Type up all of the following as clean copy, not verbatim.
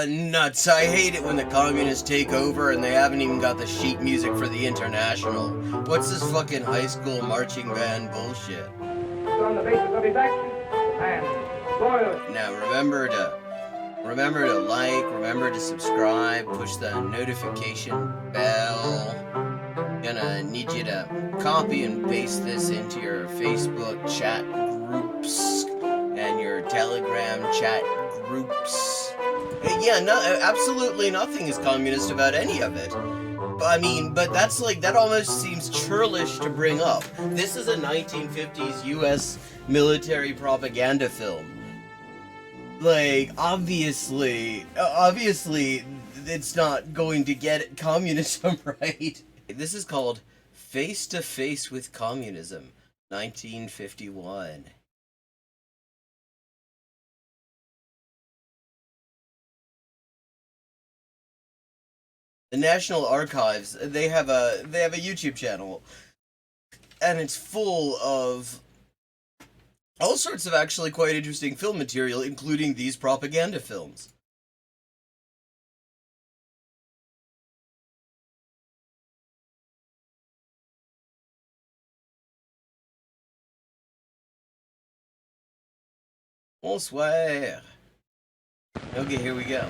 nuts. I hate it when the communists take over and they haven't even got the sheet music for the International. What's this fucking high school marching band bullshit? On the basis of his actions and loyalty. Now remember to like, remember to subscribe, push the notification bell. Gonna need you to copy and paste this into your Facebook chat groups and your Telegram chat groups. Yeah, no, absolutely nothing is communist about any of it. I mean, but that's like, that almost seems churlish to bring up. This is a 1950s US military propaganda film. Like, obviously, it's not going to get communism right. This is called Face to Face with Communism, 1951. The National Archives, they have a YouTube channel, and it's full of all sorts of actually quite interesting film material, including these propaganda films. Bonsoir. Okay, here we go.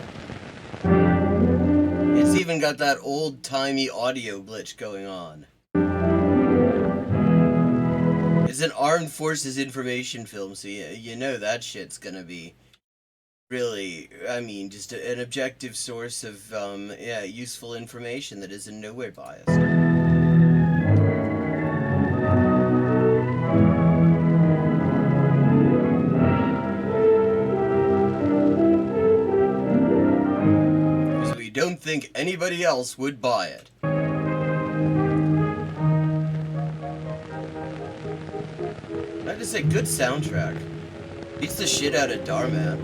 It's even got that old-timey audio glitch going on. It's an armed forces information film, so you know that shit's gonna be really, I mean, just an objective source of, yeah, useful information that is in no way biased. Because we don't think anybody else would buy it. I just say, good soundtrack. Beats the shit out of Darman.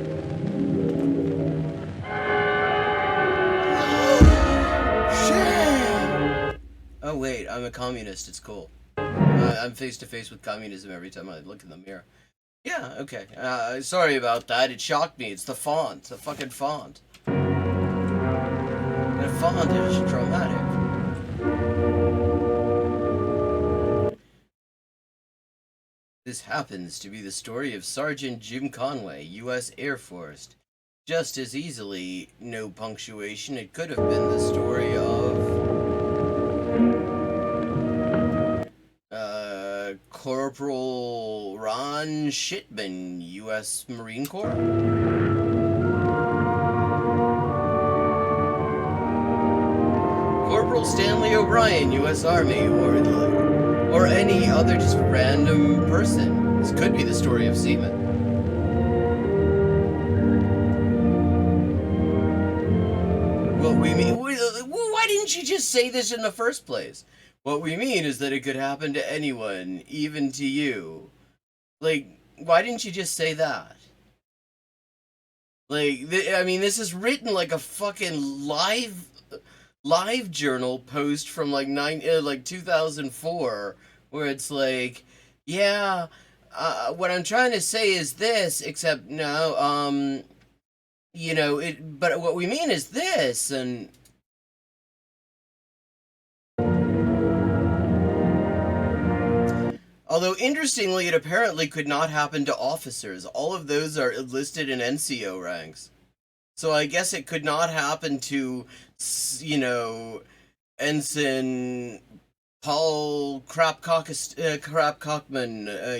Sham! Oh wait, I'm a communist, it's cool. I'm face to face with communism every time I look in the mirror. Yeah, okay. Sorry about that, it shocked me. It's the font, the fucking font. The font is dramatic. This happens to be the story of Sergeant Jim Conway, U.S. Air Force. Just as easily, no punctuation, it could have been the story of Corporal Ron Shipman, U.S. Marine Corps. Corporal Stanley O'Brien, U.S. Army, or any other just random person. This could be the story of Seaman. What we mean, why didn't you just say this in the first place? What we mean is that it could happen to anyone, even to you. Like, why didn't you just say that? Like, I mean, this is written like a fucking live journal post from like 2004, where it's like, yeah, what I'm trying to say is this, except no, you know, but what we mean is this, and although interestingly, it apparently could not happen to officers. All of those are listed in NCO ranks. So I guess it could not happen to, you know, Ensign Paul Krapcockman,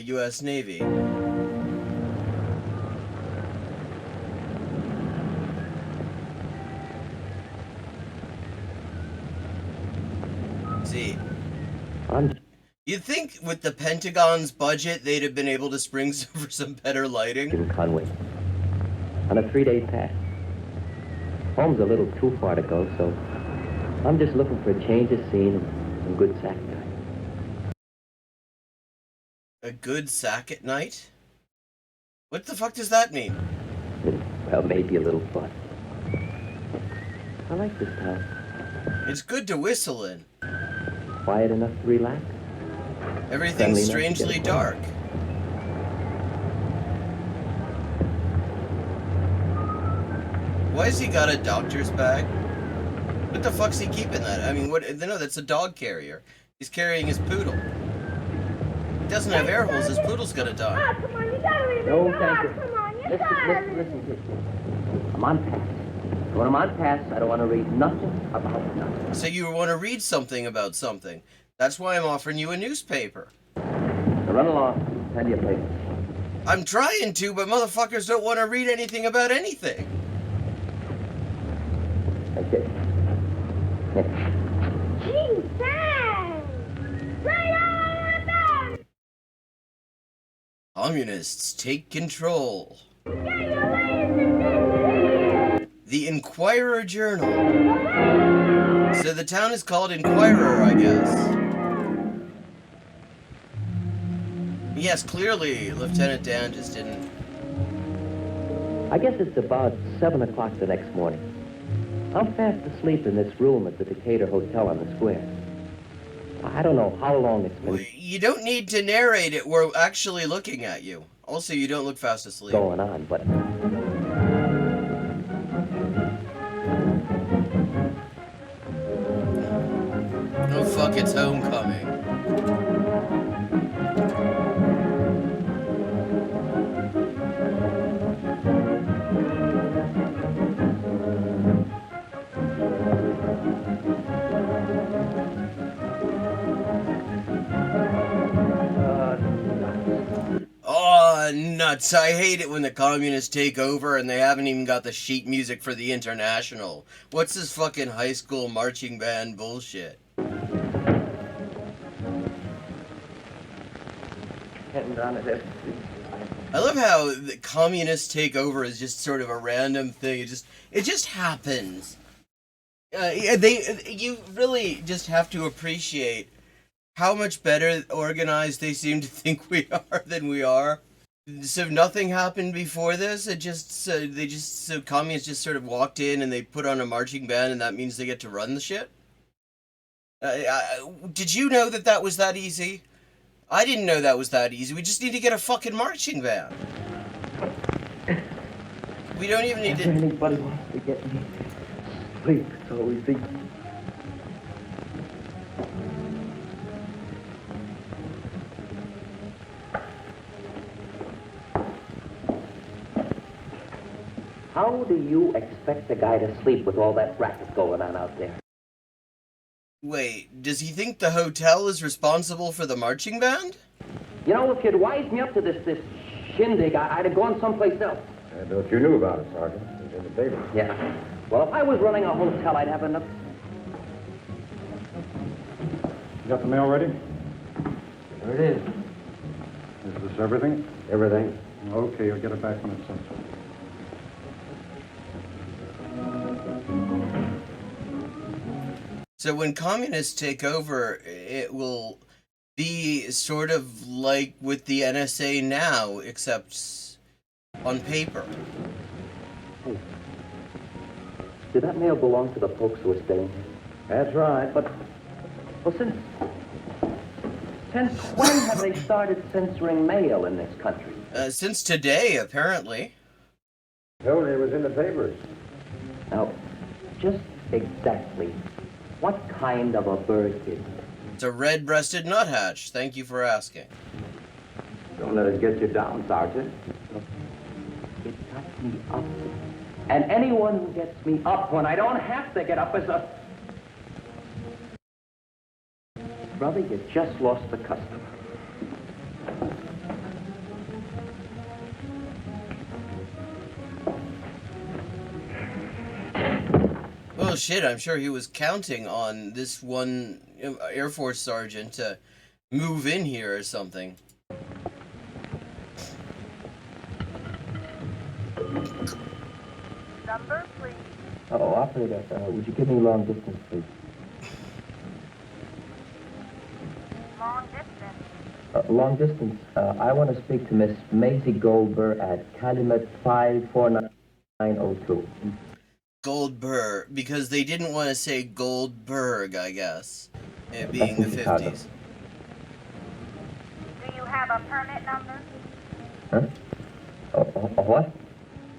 U.S. Navy. See, you'd think with the Pentagon's budget, they'd have been able to spring for some better lighting. In Conway, on a 3-day pass. Home's a little too far to go, so I'm just looking for a change of scene and some good sack night. A good sack at night? What the fuck does that mean? Well, maybe a little fun. I like this town. It's good to whistle in. Quiet enough to relax. Everything's strangely dark. Why has he got a doctor's bag? What the fuck's he keeping that? I mean, what? No, that's a dog carrier. He's carrying his poodle. He doesn't have air holes. His poodle's gonna die. Oh, come on, you gotta leave No, it. thank you. Come on, you Listen, gotta listen. I'm on pass. When I'm on pass, I don't want to read nothing about nothing. So you want to read something about something. That's why I'm offering you a newspaper. So run along. Plenty of papers. I'm trying to, but motherfuckers don't want to read anything about anything. Okay. Gee, thanks. Right on with them. Communists take control. Get your latest edition. The Inquirer Journal. So the town is called Inquirer, I guess. Yes, clearly, Lieutenant Dan just didn't... I guess it's about 7 o'clock the next morning. I'm fast asleep in this room at the Decatur Hotel on the square. I don't know how long it's been You don't need to narrate it. We're actually looking at you. Also, you don't look fast asleep. going on, but... Oh, fuck, it's homecoming. Oh, nuts. I hate it when the communists take over and they haven't even got the sheet music for the International. What's this fucking high school marching band bullshit? I love how the communists take over is just sort of a random thing. It just happens. You really just have to appreciate how much better organized they seem to think we are than we are. So nothing happened before this. Communists just sort of walked in and they put on a marching band, and that means they get to run the shit. Did you know that was that easy? I didn't know that was that easy. We just need to get a fucking marching band. We don't even need to... If anybody wants to get me sleep, it's always the... How do you expect a guy to sleep with all that racket going on out there? Wait, does he think the hotel is responsible for the marching band? You know, if you'd wised me up to this shindig, I'd have gone someplace else. I thought you knew about it, Sergeant. It was in the paper. Yeah. Well, if I was running a hotel, I'd have enough... You got the mail ready? There it is. Is this everything? Everything. Okay, you'll get it back when it's sent. So when communists take over, it will be sort of like with the NSA now, except on paper. Hey, did that mail belong to the folks who were staying here? That's right. But, well, since when have they started censoring mail in this country? Since today, apparently. Told you it was in the papers. Now, just exactly what kind of a bird is it? It's a red-breasted nuthatch. Thank you for asking. Don't let it get you down, Sergeant. It got me up. And anyone who gets me up when I don't have to get up is a... Brother, you just lost the customer. Well, shit, I'm sure he was counting on this one Air Force sergeant to move in here or something. Number, please. Oh, operator, would you give me long distance, please? Long distance. Long distance. I want to speak to Miss Maisie Goldberg at Calumet 54902. Goldberg, because they didn't want to say Goldberg, I guess, it being the 50s. Do you have a permit number? Huh? A what?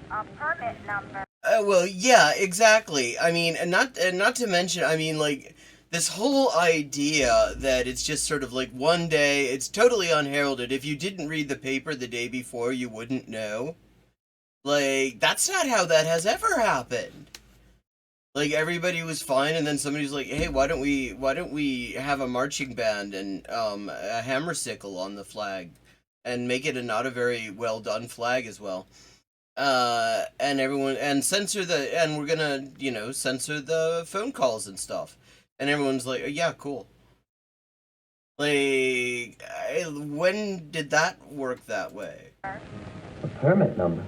A permit number. Well, yeah, exactly. I mean, and not to mention, I mean, like, this whole idea that it's just sort of like one day, it's totally unheralded. If you didn't read the paper the day before, you wouldn't know. Like, that's not how that has ever happened. Like, everybody was fine, and then somebody's like, hey, why don't we have a marching band and a hammer sickle on the flag and make it not a very well done flag as well. And everyone, and we're gonna, censor the phone calls and stuff. And everyone's like, oh, yeah, cool. Like, when did that work that way? A permit number?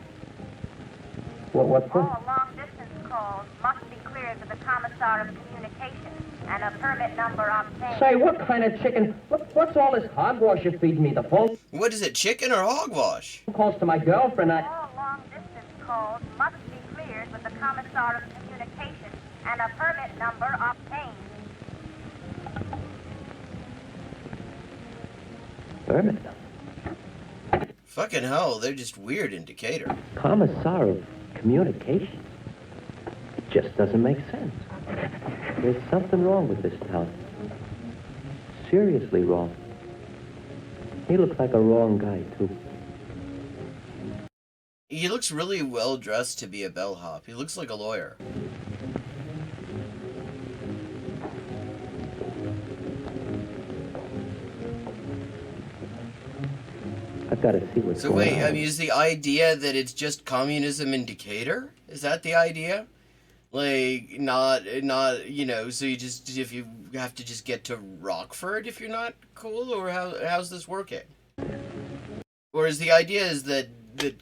What's this? All long-distance calls must be cleared with the commissar of communications and a permit number obtained. Say, what kind of chicken? What's all this hogwash you're feeding me? The phone What is it, chicken or hogwash? calls to my girlfriend. All long-distance calls must be cleared with the commissar of communications and a permit number obtained. Permit number? Fucking hell, they're just weird in Decatur. Commissar of communications? It just doesn't make sense. There's something wrong with this town. Seriously wrong. He looks like a wrong guy, too. He looks really well dressed to be a bellhop. He looks like a lawyer. I've got to see what's So going wait, on. I mean, is the idea that it's just communism in Decatur? Is that the idea? Like, not, so if you have to just get to Rockford if you're not cool, or how's this working? Or is the idea is that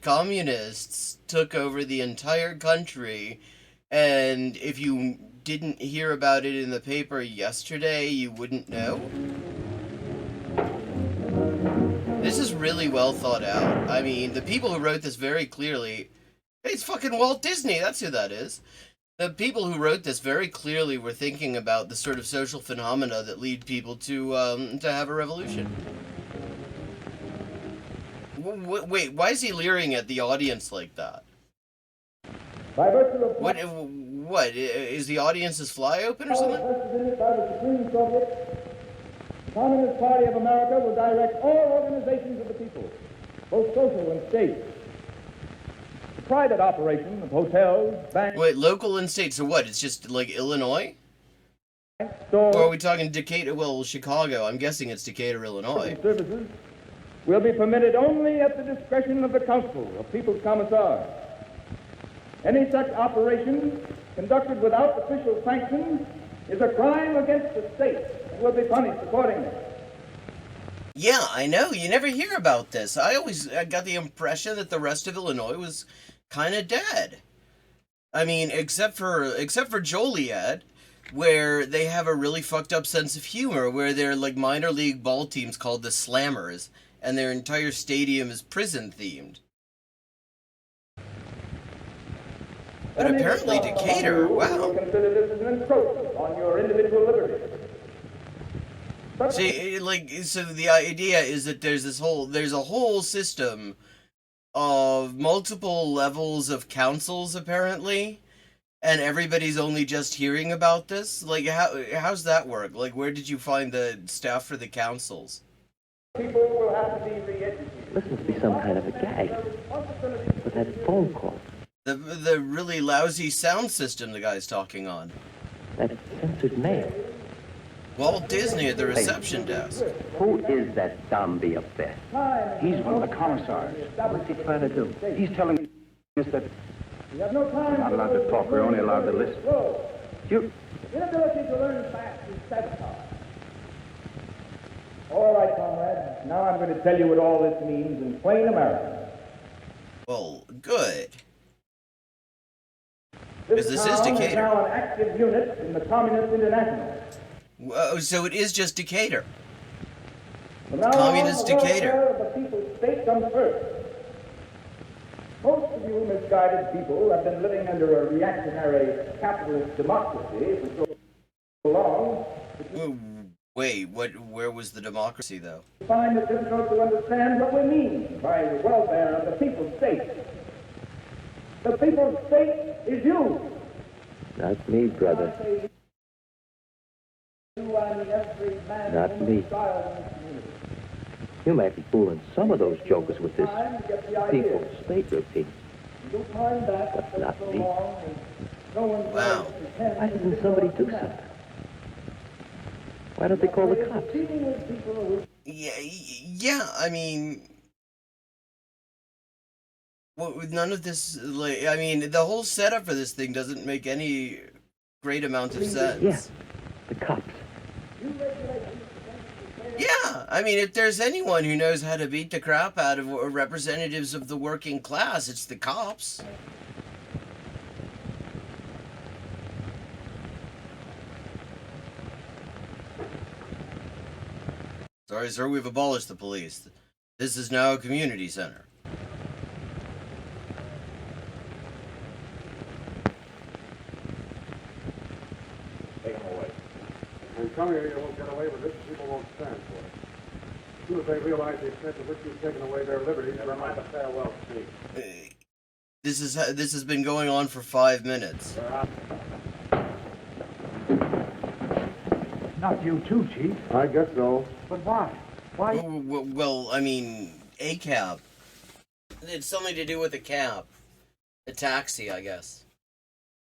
communists took over the entire country, and if you didn't hear about it in the paper yesterday, you wouldn't know? This is really well thought out. I mean, the people who wrote this very clearly... Hey, it's fucking Walt Disney, that's who that is. The people who wrote this very clearly were thinking about the sort of social phenomena that lead people to have a revolution. Wait, why is he leering at the audience like that? By virtue of What, is the audience's fly open or something? vested by the Supreme Soviet, the Communist Party of America will direct all organizations of the people, both social and state. The private operation of hotels, banks, Wait, local and state, so what, it's just like Illinois? stores, Or are we talking Decatur, well, Chicago, I'm guessing it's Decatur, Illinois. and services will be permitted only at the discretion of the Council of People's Commissars. Any such operation conducted without official sanction is a crime against the state and will be punished accordingly. Yeah, I know, you never hear about this. I got the impression that the rest of Illinois was kind of dead. I mean, except for Joliet, where they have a really fucked up sense of humor, where they're like minor league ball teams called the Slammers, and their entire stadium is prison themed. But apparently Decatur, wow. Consider this as an encroachment on your individual liberty. See, so the idea is that there's a whole system of multiple levels of councils, apparently, and everybody's only just hearing about this? Like, how's that work? Like, where did you find the staff for the councils? People will have to be re-educated. This must be some kind of a gag. With that phone call. The really lousy sound system the guy's talking on. That censored mail. Walt Disney at the reception desk. Who is that zombie up there? He's one of the commissars. What's he trying to do? He's telling us that We have no time. we're not allowed to talk, we're only allowed to listen. You... Inability to learn fast is sabotage. All right, comrade. Now I'm going to tell you what all this means in plain American. Well, good. Because this is town Decatur. now an active unit in the Communist International. So it is just Decatur. From now Communist on, the Decatur. welfare of the people's state comes first. Most of you misguided people have been living under a reactionary capitalist democracy for so long Wait, where was the democracy, though? you find it difficult to understand what we mean by the welfare of the people's state. The people's state is you. Not me, brother. Not me. You might be fooling some of those jokers with this people's state routine. But not me. Wow. Why doesn't somebody do something? Why don't they call the cops? Yeah, I mean, with none of this, like, I mean, the whole setup for this thing doesn't make any great amount of sense. Yeah, the cops. Yeah, I mean, if there's anyone who knows how to beat the crap out of representatives of the working class, it's the cops. Sorry, sir, we've abolished the police. This is now a community center. Take them away. And come here, you won't get away with this. People won't stand for it. As soon as they realize the extent to which you've taken away their liberties, never mind the farewell speech. This has been going on for 5 minutes. Not you too, Chief. I guess so. But why? Why? Well, I mean, a cab. It's something to do with a cab. A taxi, I guess.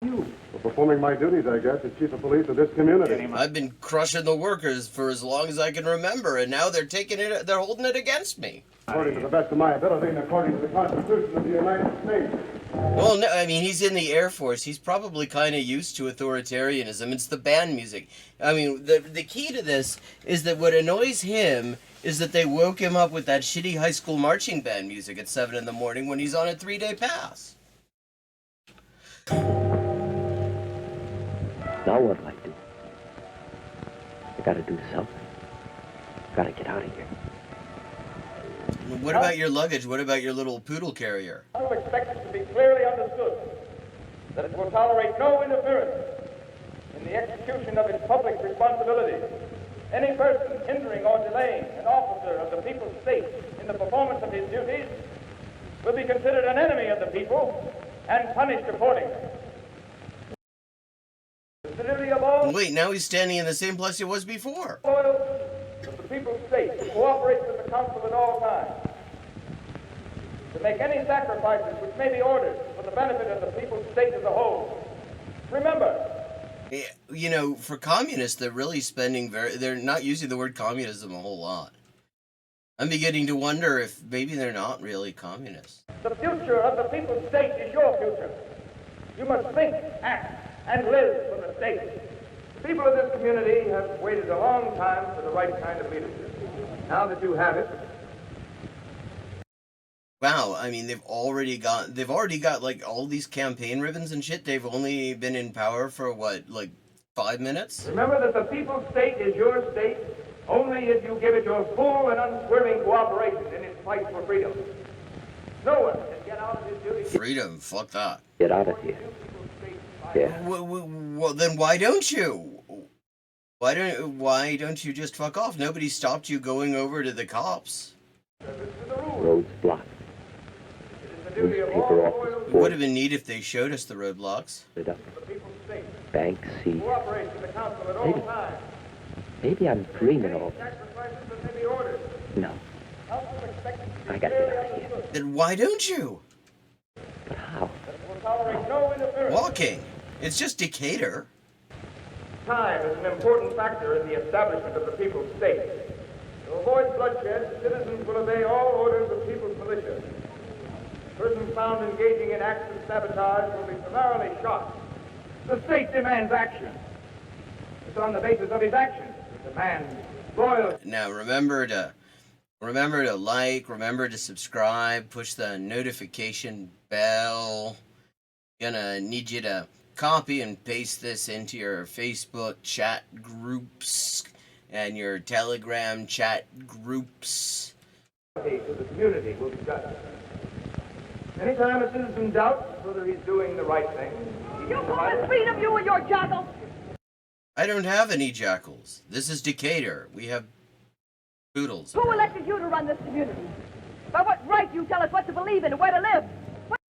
For performing my duties, I guess, as chief of police of this community. I've been crushing the workers for as long as I can remember, and now they're they're holding it against me. According to the best of my ability and according to the Constitution of the United States. Well, no, I mean, he's in the Air Force. He's probably kind of used to authoritarianism. It's the band music. I mean, the key to this is that what annoys him is that they woke him up with that shitty high school marching band music at 7 in the morning when he's on a 3-day pass. Now what'll I do? I gotta do something. Gotta get out of here. What about your luggage? What about your little poodle carrier? I will expect it to be clearly understood that it will tolerate no interference in the execution of its public responsibilities. Any person hindering or delaying an officer of the people's state in the performance of his duties will be considered an enemy of the people and punished accordingly. The duty of all Wait, now he's standing in the same place he was before. loyal of the people's state to cooperate with the council at all times, to make any sacrifices which may be ordered for the benefit of the people's state as a whole. Remember, You know, for communists, they're really they're not using the word communism a whole lot. I'm beginning to wonder if maybe they're not really communists. the future of the people's state is your future. You must think, act, and live for the state. The people of this community have waited a long time for the right kind of leadership. Now that you have it, Wow, I mean, they've already got like all these campaign ribbons and shit. They've only been in power for what, like 5 minutes? remember that the people's state is your state only if you give it your full and unswerving cooperation in its fight for freedom. No one can get out of his duty. Freedom, fuck that. Get out of here. Yeah. Well, then why don't you? Why don't you just fuck off? Nobody stopped you going over to the cops. Road's blocked. Newspaper office It would have been neat if they showed us the roadblocks. boarded up. Bank seized. Cooperate with the council at all Maybe. times. Maybe I'm dreaming all this. Sacrifices that may be ordered. No. I gotta get out of here. Then why don't you? But how? Will tolerate no interference. Walking. It's just Decatur. Time is an important factor in the establishment of the people's state. To avoid bloodshed, citizens will obey all orders of people's militia. Persons found engaging in acts of sabotage will be summarily shot. The state demands action. It's on the basis of his actions it demands loyalty. Now remember to like, remember to subscribe, push the notification bell. Gonna need you to copy and paste this into your Facebook chat groups and your Telegram chat groups. To the community will be done. Anytime a citizen doubts whether he's doing the right thing, You call it freedom, you and your jackal? I don't have any jackals. This is Decatur. We have poodles. Who elected you to run this community? By what right you tell us what to believe in and where to live?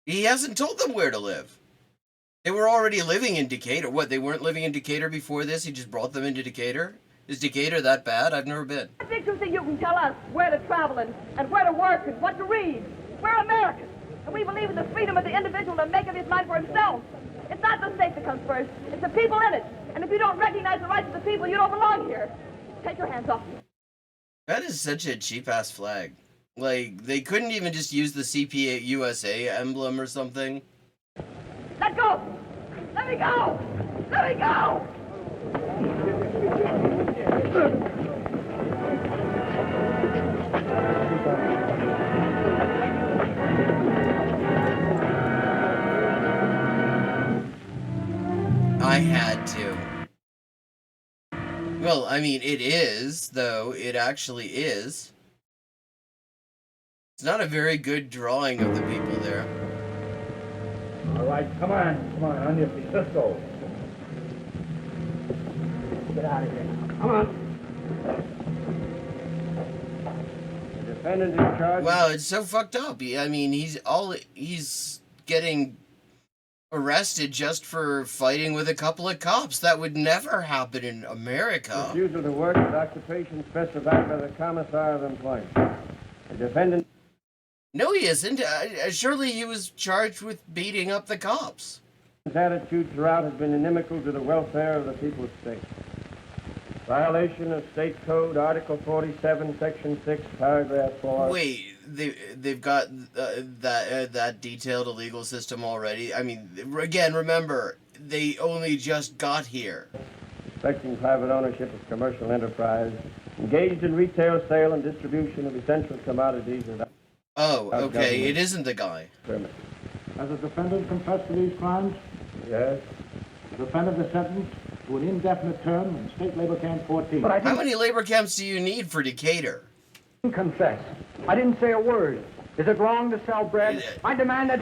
He hasn't told them where to live. They were already living in Decatur. What, they weren't living in Decatur before this? He just brought them into Decatur? Is Decatur that bad? I've never been. I think you think you can tell us where to travel and where to work and what to read. We're Americans, and we believe in the freedom of the individual to make up his mind for himself. It's not the state that comes first. It's the people in it. And if you don't recognize the rights of the people, you don't belong here. Take your hands off me. That is such a cheap-ass flag. Like, they couldn't even just use the CPA USA emblem or something. Let go! Let me go! Let me go! I had to. Well, I mean, it is, though. It actually is. It's not a very good drawing of the people there. All right, come on your feet. Let's go. Get out of here. Come on. The defendant in charge. Wow, it's so fucked up. I mean, he's getting arrested just for fighting with a couple of cops. That would never happen in America. Refusal to work with occupation specified by the commissar of employment. The defendant. No, he isn't. Surely he was charged with beating up the cops. His attitude throughout has been inimical to the welfare of the people's state. Violation of State Code, Article 47, Section 6, Paragraph 4. Wait, they've got that detailed a legal system already? I mean, again, remember, they only just got here. Respecting private ownership of commercial enterprise, engaged in retail sale and distribution of essential commodities without... Oh, okay, it isn't the guy. permit. Has the defendant confessed to these crimes? Yes? The defendant is sentenced to an indefinite term in State Labor Camp 14. But I How didn't many labor camps do you need for Decatur? confess. I didn't say a word. Is it wrong to sell bread? I demand that...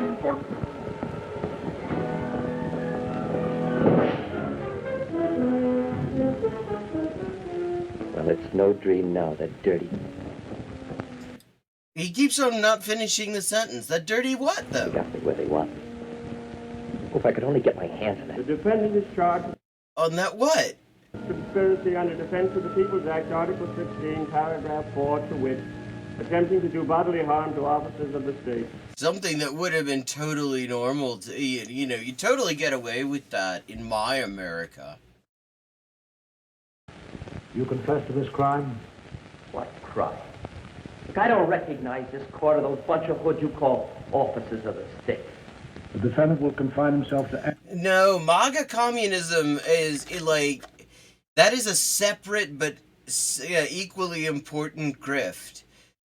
Well, it's no dream now, that dirty. He keeps on not finishing the sentence. That dirty what, They though? got me where they want me. Oh, if I could only get my hands on The that. defendant is charged On that what? with conspiracy under Defense of the People's Act, Article 16, Paragraph 4, to wit, attempting to do bodily harm to officers of the state. Something that would have been totally normal to, you know, you totally get away with that in my America. You confess to this crime? What crime? Look, I don't recognize this court or those bunch of hoods you call officers of the state. The defendant will confine himself to... No, MAGA communism is like, that is a separate but equally important grift.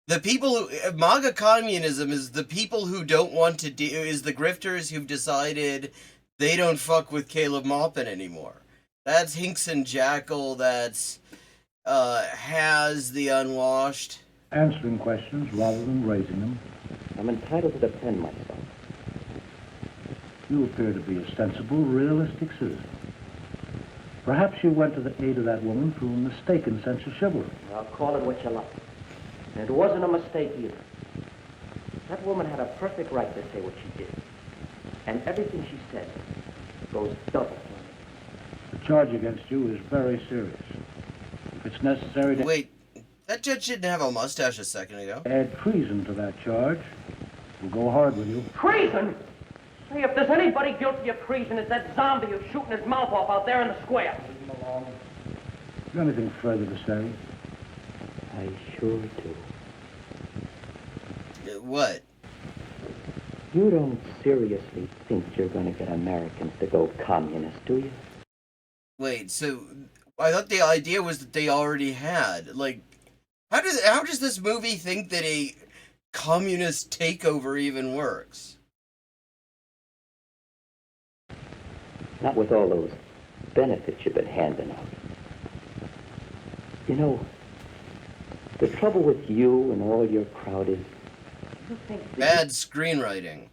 The people who, MAGA communism is the people who don't want to is the grifters who've decided they don't fuck with Caleb Maupin anymore. That's Hinkson Jackal, that's Has the Unwashed. answering questions rather than raising them. I'm entitled to defend myself. You appear to be a sensible, realistic citizen. Perhaps you went to the aid of that woman through a mistaken sense of chivalry. I'll call it what you like. And it wasn't a mistake either. That woman had a perfect right to say what she did. And everything she said goes double. The charge against you is very serious. If it's necessary to Wait, that judge didn't have a mustache a second ago. add treason to that charge, we'll go hard with you. Treason? Say, if there's anybody guilty of treason, it's that zombie who's shooting his mouth off out there in the square. Is there anything further to say? I sure do. What? You don't seriously think you're going to get Americans to go communist, do you? Wait, so I thought the idea was that they already had. Like, how does this movie think that a communist takeover even works? Not with all those benefits you've been handing out. You know, the trouble with you and all your crowd is you think that Bad screenwriting.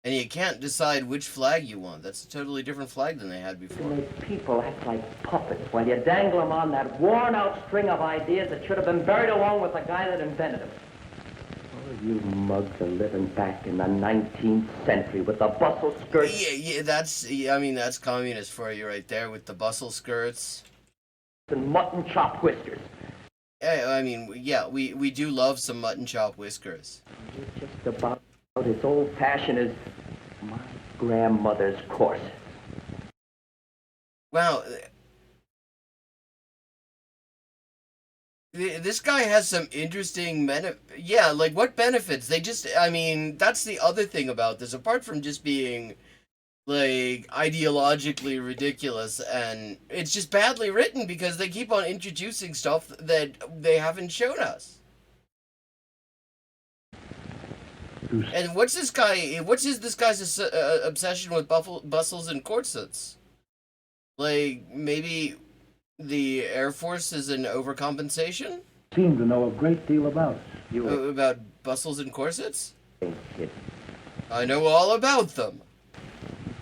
And you can't decide which flag you want. That's a totally different flag than they had you before. make people act like puppets while you dangle them on that worn-out string of ideas that should have been buried along with the guy that invented them. You mugs are living back in the 19th century with the bustle skirts. Yeah, that's communist for you right there with the bustle skirts. And mutton chop whiskers. Yeah, we do love some mutton chop whiskers. You're just about as old-fashioned as my grandmother's corset. Wow. This guy has some interesting like what benefits? That's the other thing about this, apart from just being like ideologically ridiculous, and it's just badly written because they keep on introducing stuff that they haven't shown us. And what's this guy's obsession with bustles and corsets? Like, maybe the Air Force is an overcompensation? Seem to know a great deal about us. About bustles and corsets? Yes. I know all about them.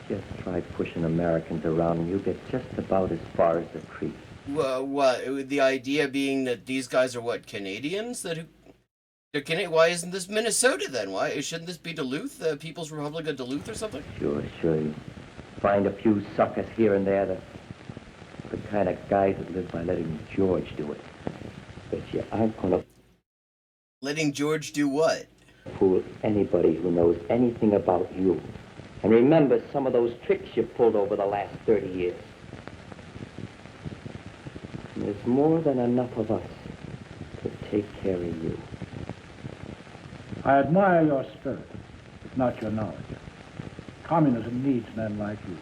Just try pushing Americans around and you get just about as far as the creek. What? The idea being that these guys are what, Canadians? They're Canadian? Why isn't this Minnesota then? Why shouldn't this be Duluth, the People's Republic of Duluth or something? Sure. You find a few suckers here and there that the kind of guys that live by letting George do it. But you aren't gonna... Letting George do what? Fool anybody who knows anything about you. And remember some of those tricks you pulled over the last 30 years. And there's more than enough of us to take care of you. I admire your spirit, if not your knowledge. Communism needs men like you.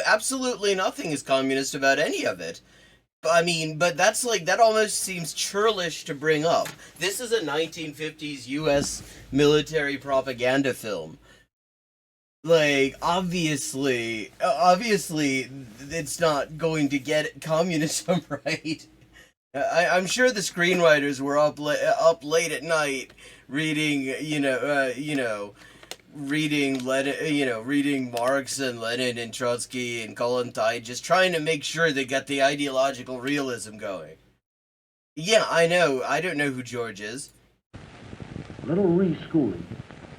Absolutely nothing is communist about any of it. But that almost seems churlish to bring up. This is a 1950s U.S. military propaganda film. Like, obviously, it's not going to get communism right. I'm sure the screenwriters were up late at night reading, reading Marx and Lenin and Trotsky and Kollontai, just trying to make sure they got the ideological realism going. Yeah, I know. I don't know who George is. A little reschooling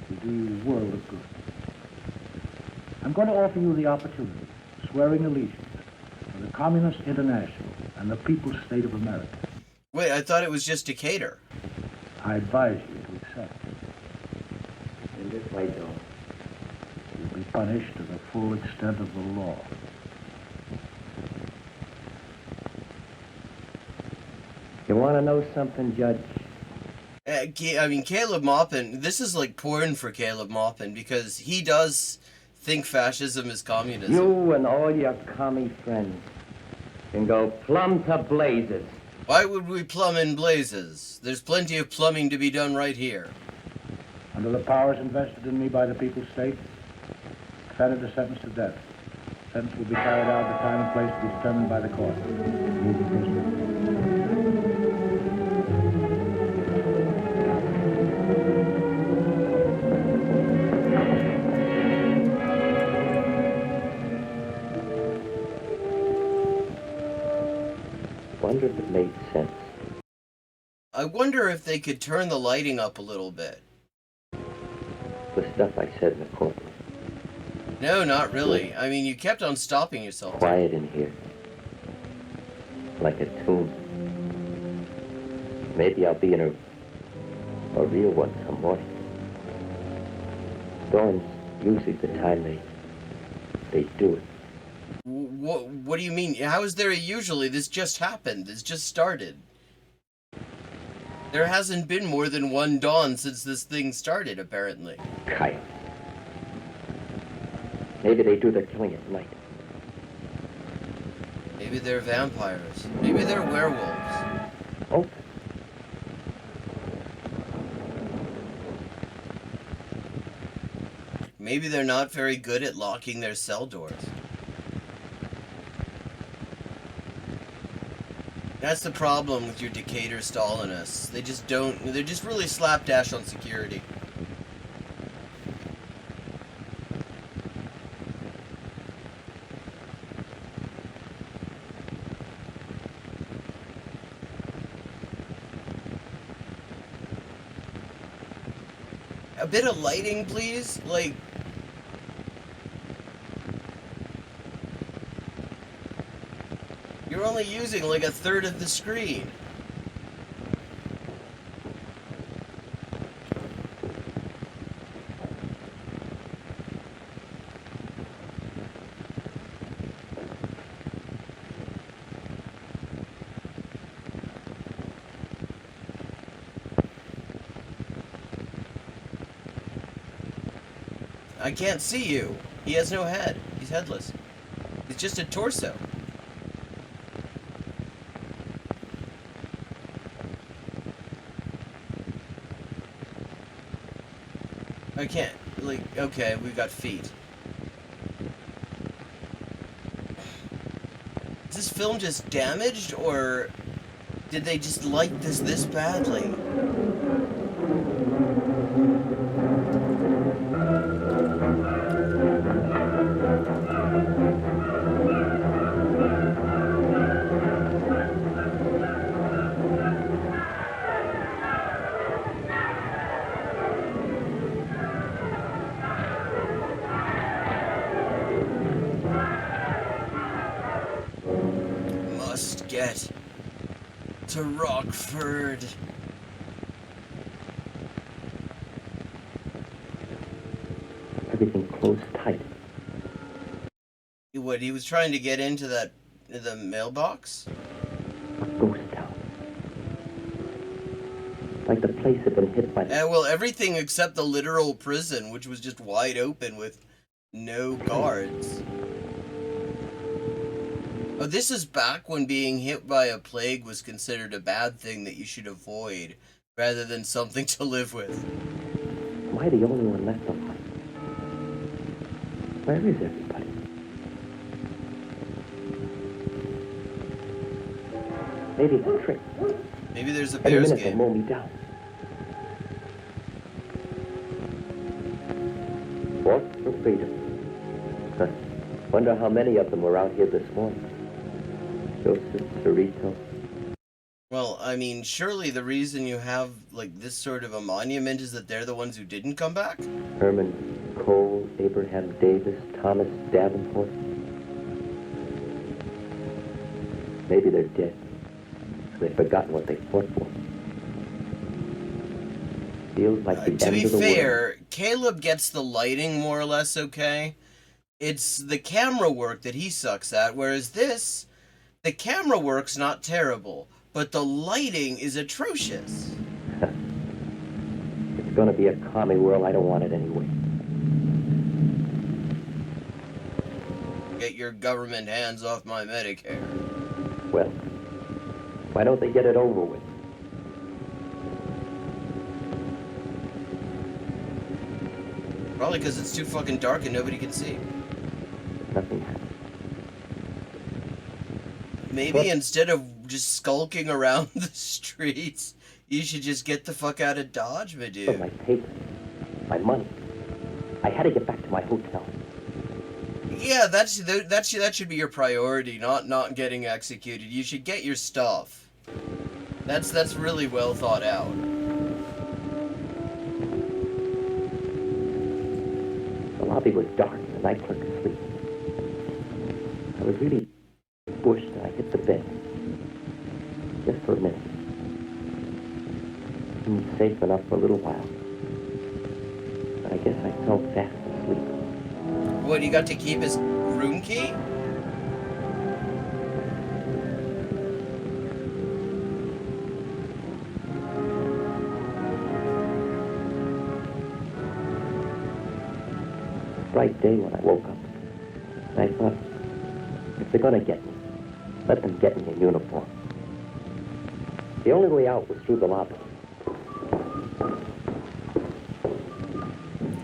will do you a world of good. I'm going to offer you the opportunity of swearing allegiance to the Communist International and the People's State of America. Wait, I thought it was just Decatur. I advise you to accept. And if I don't? You'll be punished to the full extent of the law. You want to know something, Judge? Caleb Maupin, this is like porn for Caleb Maupin, because he does think fascism is communism. You and all your commie friends can go plumb to blazes. Why would we plumb in blazes? There's plenty of plumbing to be done right here. Under the powers invested in me by the People's State, defendant is sentenced to death. Sentence will be carried out at the time and place to be determined by the court. Move the prisoner. Wonder if it made sense. I wonder if they could turn the lighting up a little bit. The stuff I said in the courtroom. No, not really. I mean, you kept on stopping yourself. Quiet in here. Like a tomb. Maybe I'll be in a real one some morning. Dawn's usually the time they do it. What do you mean? How is there a usually? This just happened. This just started. There hasn't been more than one dawn since this thing started, apparently. Kyle. Maybe they do their killing at night. Maybe they're vampires. Maybe they're werewolves. Oh. Maybe they're not very good at locking their cell doors. That's the problem with your Decatur Stalinists. They just don't, they're just really slapdash on security. a bit of lighting, please? Like, you're only using like a third of the screen. I can't see you. He has no head. He's headless. He's just a torso. I can't. Like, okay, we've got feet. Is this film just damaged, or did they just like this badly? Must get to Rockford. Everything closed tight. What, he was trying to get into the mailbox? A ghost town. Like the place had been hit by the... Well, everything except the literal prison, which was just wide open with no guards. Oh, this is back when being hit by a plague was considered a bad thing that you should avoid, rather than something to live with. Am I the only one left alive? Where is everybody? Maybe it's a trick. Maybe there's a Any Bears minute they'll game. mow me down. Walk for freedom. Huh. Wonder how many of them were out here this morning. Joseph, Cerrito. Well, I mean, surely the reason you have, like, this sort of a monument is that they're the ones who didn't come back? Herman Cole, Abraham Davis, Thomas Davenport. Maybe they're dead. They've forgotten what they fought for. Feels like the To end be of the fair, world. Caleb gets the lighting more or less okay. It's the camera work that he sucks at, whereas this, the camera work's not terrible, but the lighting is atrocious. It's gonna be a commie world. I don't want it anyway. Get your government hands off my Medicare. Well, why don't they get it over with? Probably because it's too fucking dark and nobody can see. Nothing happens. Maybe instead of just skulking around the streets, you should just get the fuck out of Dodge, my But dude. my papers, my money. I had to get back to my hotel. Yeah, that should be your priority, not getting executed. You should get your stuff. That's really well thought out. The lobby was dark and the night clerk asleep. I was really bushed and I hit the bed. Just for a minute. Seemed safe enough for a little while. But I guess I fell fast asleep. What, you got to keep his room key? Bright day when I woke up. And I thought, if they're gonna get me, let them get me in uniform. The only way out was through the lobby.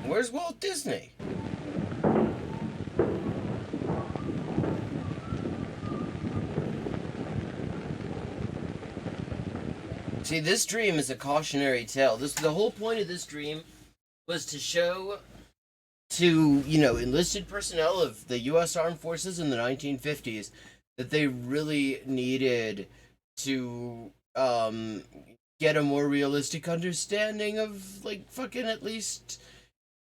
Where's Walt Disney? See, this dream is a cautionary tale. The whole point of this dream was to show to, enlisted personnel of the U.S. Armed Forces in the 1950s that they really needed to get a more realistic understanding of, like, fucking at least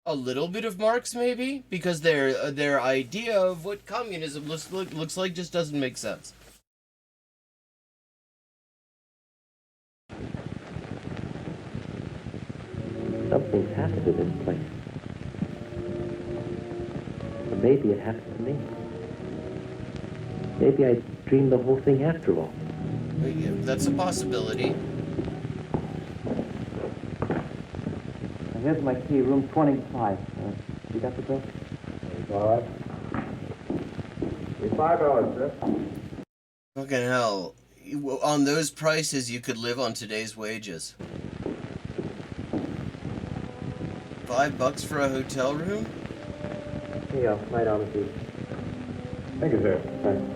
a little bit of Marx, maybe, because their idea of what communism looks like just doesn't make sense. Something's happened to this place. Or maybe it happened to me. Maybe I dreamed the whole thing after all. Yeah, that's a possibility. Here's my key, room 25. You got the bill? All right. It's $5, sir. Fucking hell. On those prices, you could live on today's wages. $5 for a hotel room? Here you go, right on the beach. Thank you, sir. Thanks.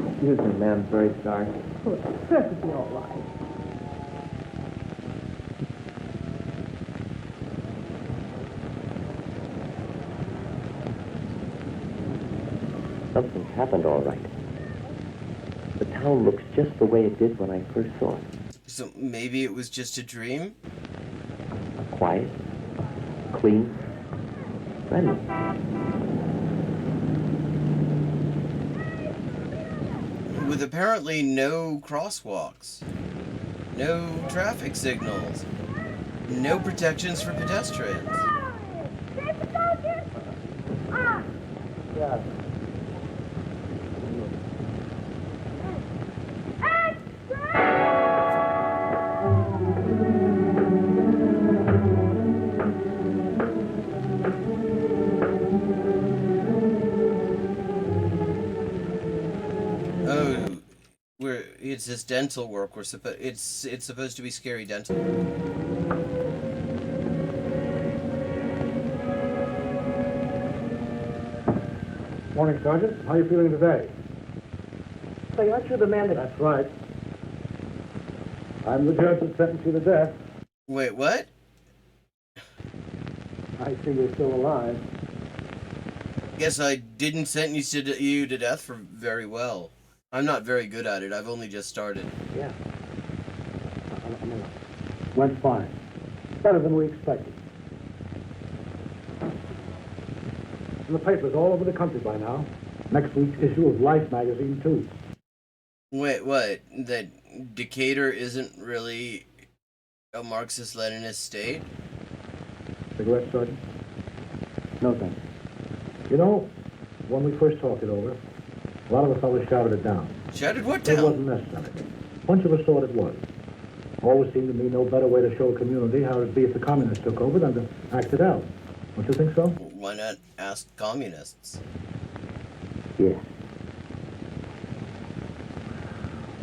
Excuse me, ma'am. Very sorry. Oh, it's perfectly all right. Something's happened all right. The town looks just the way it did when I first saw it. So maybe it was just a dream? Quiet, clean, friendly. With apparently no crosswalks, no traffic signals, no protections for pedestrians. Yeah. Oh, it's this dental work. It's supposed to be scary dental work. Morning, Sergeant. How are you feeling today? Say, aren't you the man that... That's right. I'm the judge that sentenced you to death. Wait, what? I see you're still alive. Guess I didn't sentence you to death for very well. I'm not very good at it. I've only just started. Yeah. Went fine. Better than we expected. In the papers all over the country by now. Next week's issue of Life magazine, too. Wait, what? That Decatur isn't really a Marxist-Leninist state? Cigarette, Sergeant? No, thanks. You know, when we first talked it over, a lot of the fellas shouted it down. Shouted what It down? wasn't necessary. A bunch of us thought it was. Always seemed to me no better way to show a community how it'd be if the communists took over than to act it out. Don't you think so? Why not ask communists? Yeah.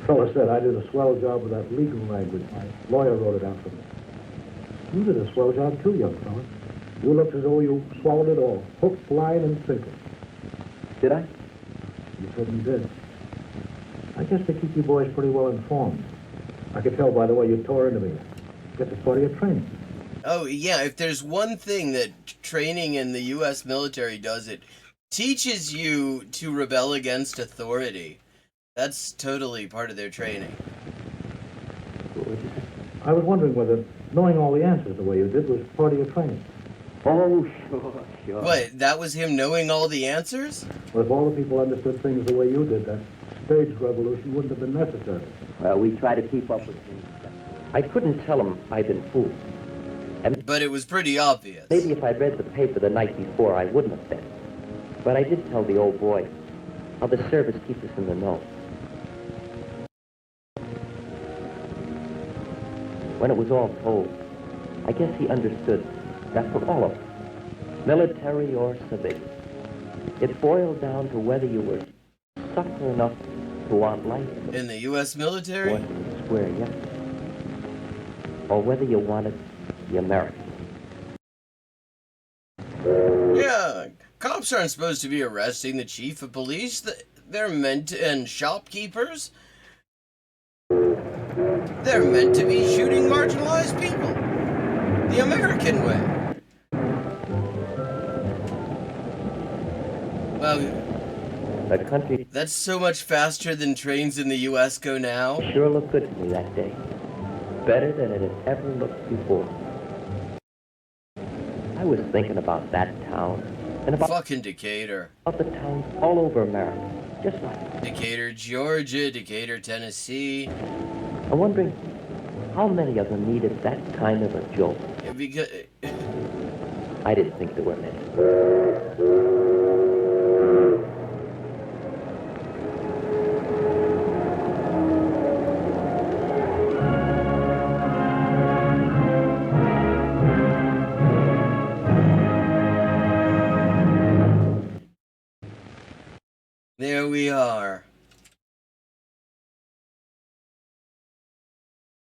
Fella said I did a swell job with that legal language. My lawyer wrote it out for me. You did a swell job too, young fella. You looked as though you swallowed it all. Hook, line, and sinker. Did I? You certainly did. I guess they keep you boys pretty well informed. I could tell by the way you tore into me. Guess it's part of your training. Oh, yeah, if there's one thing that training in the U.S. military does, it teaches you to rebel against authority. That's totally part of their training. I was wondering whether knowing all the answers the way you did was part of your training. Oh, sure. What, that was him knowing all the answers? Well, if all the people understood things the way you did, that staged revolution wouldn't have been necessary. Well, we try to keep up with things. I couldn't tell him I'd been fooled. And But it was pretty obvious. maybe if I'd read the paper the night before, I wouldn't have been. But I did tell the old boy how the service keeps us in the know. When it was all told, I guess he understood that for all of us, military or civilian, it boiled down to whether you were sucker enough to want life In the U.S. military? or square, yes, or whether you wanted the American. Yeah, cops aren't supposed to be arresting the chief of police. They're meant to, and shopkeepers. They're meant to be shooting marginalized people. The American way. Well, The country that's so much faster than trains in the U.S. go now. sure looked good to me that day. Better than it had ever looked before. I was thinking about that town and about Fucking Decatur. the towns all over America. Just like Decatur, Georgia, Decatur, Tennessee. I'm wondering how many of them needed that kind of a jolt. Yeah, because I didn't think there were many. there we are.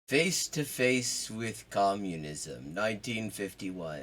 Face to Face with Communism, 1951.